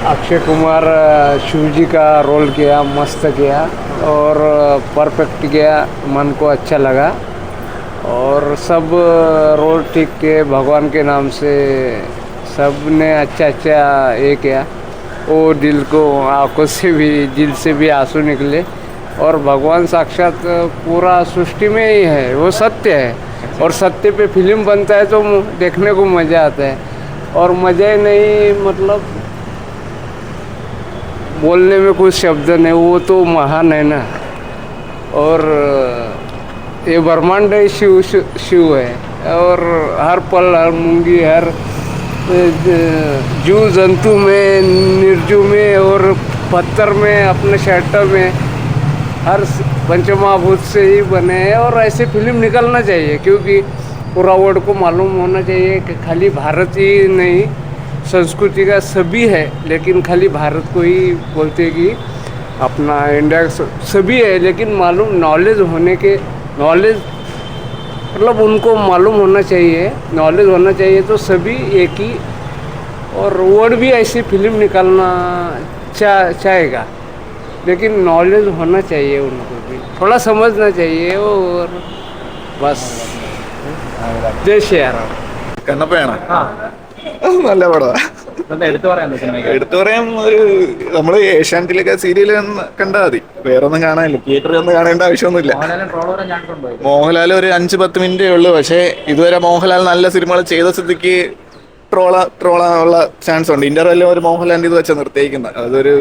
अक्षय कुमार शिवजी का रोल किया, मस्त किया और परफेक्ट किया, मन को अच्छा लगा। और सब रोल ठीक के भगवान के नाम से सब ने अच्छा अच्छा ये किया। वो दिल को, आंखों से भी, दिल से भी आंसू निकले। और भगवान साक्षात पूरा सृष्टि में ही है, वो सत्य है। और सत्य पे फिल्म बनता है तो देखने को मज़ा आता है। और मज़ा ही नहीं, मतलब बोलने में कुछ शब्द नहीं, वो तो महान है ना। और ये ब्रह्मांड शिव शिव है। और हर पल, हर मूंगी, हर जीव जंतु में, निर्जीव में और पत्थर में, अपने शर्ट में, हर पंचमहाभूत से ही बने हैं। और ऐसे फिल्म निकलना चाहिए, क्योंकि पूरा वर्ल्ड को मालूम होना चाहिए कि खाली भारत ही नहीं, संस्कृति का सभी है, लेकिन खाली भारत को ही बोलते कि अपना इंडिया सभी है। लेकिन मालूम नॉलेज होने के, नॉलेज मतलब उनको मालूम होना चाहिए, नॉलेज होना चाहिए तो सभी एक ही। और वर्ल्ड भी ऐसी फिल्म निकालना चाहेगा, लेकिन नॉलेज होना चाहिए, उनको भी थोड़ा समझना चाहिए। और बस जय श्री राम। കണ്ണപ്പയാണ്. നല്ല പടമാണ്. എടുത്തു പറയാൻ ഒരു നമ്മള് ഏഷ്യാനെറ്റിലൊക്കെ സീരിയൽ കണ്ടാൽ മതി, വേറൊന്നും കാണാനില്ല. തിയേറ്ററിൽ ഒന്നും കാണേണ്ട ആവശ്യമൊന്നുമില്ല. മോഹൻലാൽ ഒരു 5-10 മിനിറ്റേ ഉള്ളൂ, പക്ഷേ ഇതുവരെ മോഹൻലാൽ നല്ല സിനിമകൾ ചെയ്ത സ്ഥിതിക്ക് ട്രോളാനുള്ള ചാൻസ് ഉണ്ട്. ഇന്റർവെല്ലിൽ ഒരു മോഹൻലാലിന്റെ ഇത് വെച്ചാൽ നിർത്തിയിരിക്കുന്നത്. അതൊരു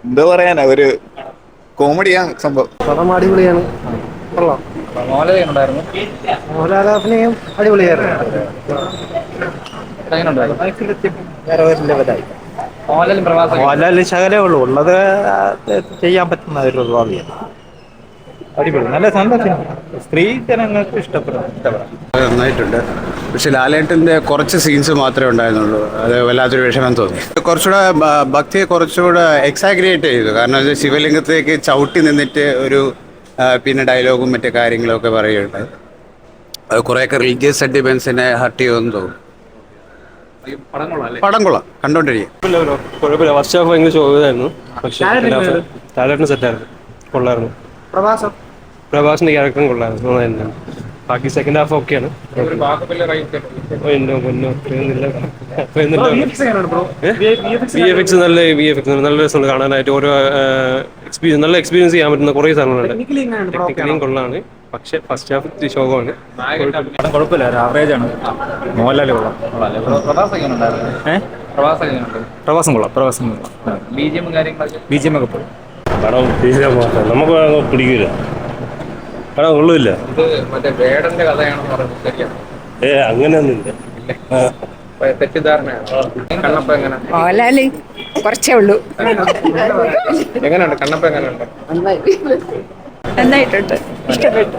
എന്താ പറയാനാ, ഒരു കോമഡിയാണ് സംഭവം. പടം അടിപൊളിയാണ്, കൊള്ളാം. മോഹൻലാൽ അഭിനയം അടിപൊളിയായിരുന്നു. വേറെ ഒരു ലെവലായി. മോഹൻലാലിന് ശകലേ ഉള്ളൂ, ഉള്ളത് ചെയ്യാൻ പറ്റുന്ന ഒരു ഭാവിയാണ്. അടിപൊളി, നല്ല സന്തോഷം. സ്ത്രീ ജനങ്ങൾക്ക് ഇഷ്ടപ്പെടാം. നന്നായിട്ടുണ്ട്. പക്ഷെ ലാലേട്ടൻ്റെ കുറച്ച് സീൻസ് മാത്രമേ ഉണ്ടായിരുന്നുള്ളൂ, അത് വല്ലാത്തൊരു വിഷമം തോന്നി. കുറച്ചുകൂടെ ഭക്തിയെ കുറച്ചുകൂടെ എക്സാഗ്രേറ്റ് ചെയ്തു. കാരണം ശിവലിംഗത്തേക്ക് ചവിട്ടി നിന്നിട്ട് ഒരു പിന്നെ ഡയലോഗും മറ്റു കാര്യങ്ങളൊക്കെ പറയുകയുണ്ടായി. അത് കുറേയൊക്കെ റിലീജിയസ് സെന്റിമെന്റ്സിനെ ഹർട്ട് ചെയ്യുമെന്ന് തോന്നുന്നു. പടം കൊള്ളാം, കണ്ടോണ്ടിരിക്കും. കുഴപ്പമില്ല. ഫസ്റ്റ് ഹാഫ് ഭയങ്കര ചോദ്യമായിരുന്നു, പക്ഷേ ലാലേട്ടന് സെറ്റായിരുന്നു, കൊള്ളായിരുന്നു. പ്രഭാസിന്റെ ക്യാരക്ടറും കൊള്ളായിരുന്നു, നന്നായിരുന്നു. ബാക്കി സെക്കൻഡ് ഹാഫ് ഓക്കെയാണ്. നല്ല രസമുണ്ട് കാണാനായിട്ട്. ഓരോ നല്ല എക്സ്പീരിയൻസ് ചെയ്യാൻ പറ്റുന്ന കുറേ സാധനങ്ങളുണ്ട്. ടെക്നിക്കലിയും കൊള്ളാണ്, പക്ഷെ ഫസ്റ്റ് ഹാഫ് ശോകമാണ്. കുഴപ്പമില്ല, ഒരു ആവറേജ് ആണ്. മോഹൻലാൽ കൊള്ളാം. പ്രവാസം കൊള്ളാം. ബി ജി എം ഒക്കെ പോയി. പടം നമുക്ക് പിടിക്കില്ല, പടം കൊള്ളില്ല. അങ്ങനെയൊന്നുമില്ല. മോഹൻലാല് കുറച്ചേ ഉള്ളൂ. എങ്ങനെയുണ്ട് കണ്ണപ്പ? എങ്ങനെയുണ്ട്? നന്നായിട്ടുണ്ട്, ഇഷ്ടപ്പെട്ടു.